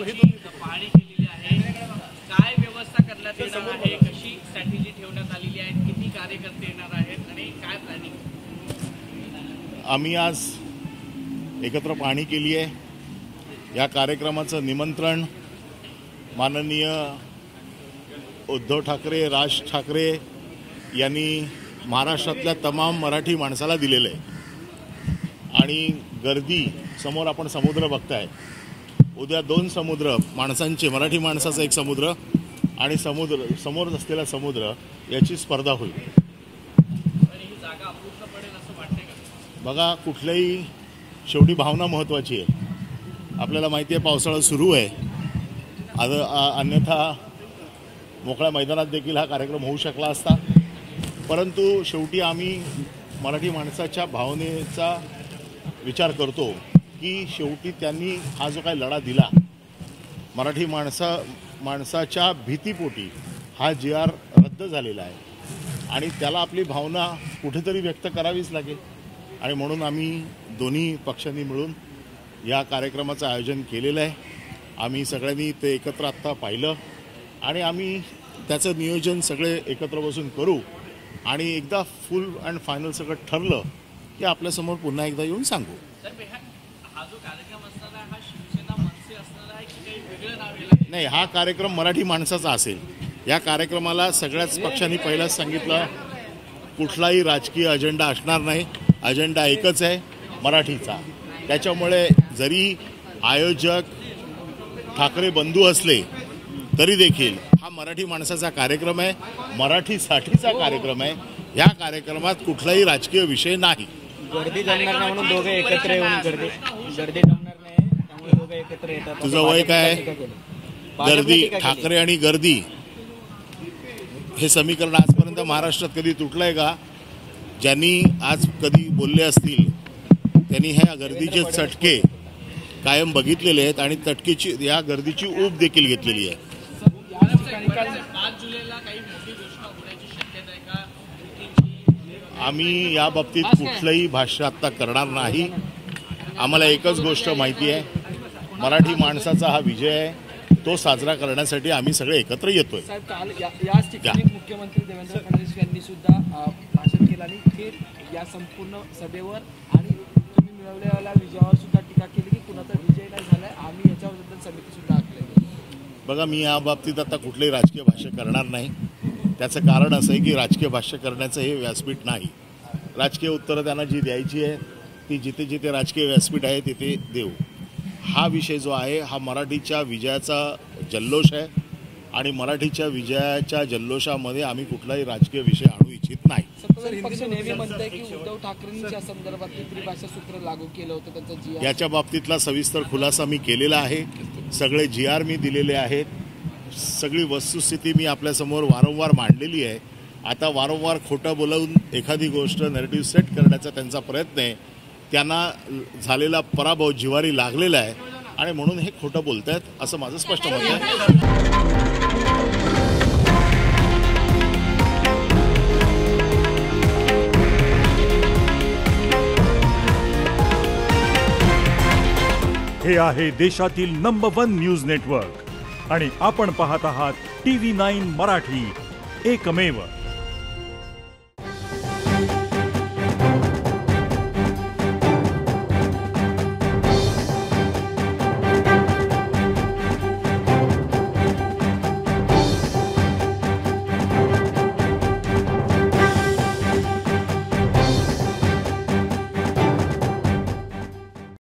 पाहणी केलेली आहे, काय व्यवस्था करण्यात येणार आहे, कशी स्ट्रॅटेजी ठेवण्यात आलेली आहे, किती कार्यकर्ते येणार आहेत आणि काय प्लॅनिंग? आम्ही आज एकत्र पाहणी केली आहे। या कार्यक्रमाचं निमंत्रण माननीय उद्धव ठाकरे, राज ठाकरे यांनी महाराष्ट्रातल्या तमाम मराठी माणसाला दिलेलं आहे आणि गर्दी समोर आपण समुद्र बघताय। उद्या दोन समुद्र माणसांचे, मराठी माणसाचा एक समुद्र आणि समोर असलेला समुद्र याची स्पर्धा होईल। बघा, कुठल्याही शेवटी भावना महत्त्वाची आहे। आपल्याला माहिती आहे पावसाळा सुरू आहे, अन्यथा मोकळ्या मैदानात देखील हा कार्यक्रम होऊ शकला असता, परंतु शेवटी आम्ही मराठी माणसाच्या भावनेचा विचार करतो की शेवटी त्यांनी हा जो काही लढा दिला, मराठी माणसाच्या भीतीपोटी हा GR रद्द झालेला आहे आणि त्याला आपली भावना कुठेतरी व्यक्त करावीच लागेल आणि म्हणून आम्ही दोन्ही पक्षांनी मिळून या कार्यक्रमाचं आयोजन केलेलं आहे। आम्ही सगळ्यांनी ते एकत्र आत्ता पाहिलं आणि आम्ही त्याचं नियोजन सगळे एकत्र बसून करू आणि एकदा फुल अँड फायनल सगळं ठरलं की आपल्यासमोर पुन्हा एकदा येऊन सांगू। नाही, हा कार्यक्रम मराठी माणसाचा असेल। या कार्यक्रमाला सगळ्याच पक्षांनी पहिलाच सांगितलं, कुठलाही राजकीय अजेंडा असणार नाही, अजेंडा एकच आहे, मराठीचा। त्याच्यामुळे जरी आयोजक ठाकरे बंधू असले तरी देखील हा मराठी माणसाचा कार्यक्रम आहे, मराठीसाठीचा कार्यक्रम आहे। या कार्यक्रमात कुठलाही राजकीय विषय नाही। गर्दी जमणार नाही म्हणून दोघे एकत्र येऊन गर्दी जमणार नाही त्यामुळे दोघे एकत्र येतात। तुझं वय काय? गर्दी, ठाकरे आणि गर्दी हे समीकरण आजपर्यंत महाराष्ट्रात कधी तुटलंय का? ज्यांनी आज कधी बोलले असतील त्यांनी ह्या गर्दीचे चटके कायम बघितलेले आहेत आणि चटकेची या गर्दीची ऊब देखील घेतलेली आहे। आम्ही या बाबतीत कुठलंही भाष्य आता करणार नाही। आम्हाला एकच गोष्ट माहिती आहे, मराठी माणसाचा हा विजय आहे, तो साजरा करण्यासाठी आम्ही सगळे एकत्र येतोय। साहेब, काल याच ठिकाणी मुख्यमंत्री देवेंद्र फडणवीस यांनी सुद्धा भाषण केलं आणि थेट या संपूर्ण सभेवर आणि तुम्ही मिळवलेल्या विजयावर सुद्धा टीका केली की कुणाचा विजय नाही झालाय, आम्ही याच्याबद्दल समिती सुद्धा आखली। बघा, मी या बाबतीत आता कुठलेही राजकीय भाष्य करणार नाही। त्याचं कारण असं आहे की राजकीय भाष्य करण्याचं हे व्यासपीठ नाही। राजकीय उत्तरं त्यांना जी द्यायची आहे ती जिथे जिथे राजकीय व्यासपीठ आहे तिथे देऊ। हा विषय जो आहे हा मराठीच्या विजयाचा जल्लोष आहे आणि मराठीच्या विजयाच्या जल्लोषामध्ये आम्ही कुठलाही राजकीय विषय आणू इच्छित नाही। पक्ष नेहमी म्हणताय की उद्धव ठाकरेंच्या संदर्भात त्रिभाषा सूत्र लागू केलं होतं, त्यांचा GR याच्या बाबतीतला सविस्तर खुलासा मी केलेला आहे। सगळे GR मी दिलेले आहेत, सगळी वस्तुस्थिती मी आपल्यासमोर वारंवार मांडलेली आहे। आता वारंवार खोटं बोलवून एखादी गोष्ट नॅरेटिव्ह सेट करण्याचा त्यांचा प्रयत्न आहे। त्यांना झालेला पराभव जिवारी लागलेला आहे आणि म्हणून हे खोटं बोलतायत असं माझं स्पष्ट मत आहे। हे आहे देशातील नंबर 1 न्यूज नेटवर्क आणि आपण पाहत आहात TV9 मराठी, एकमेव।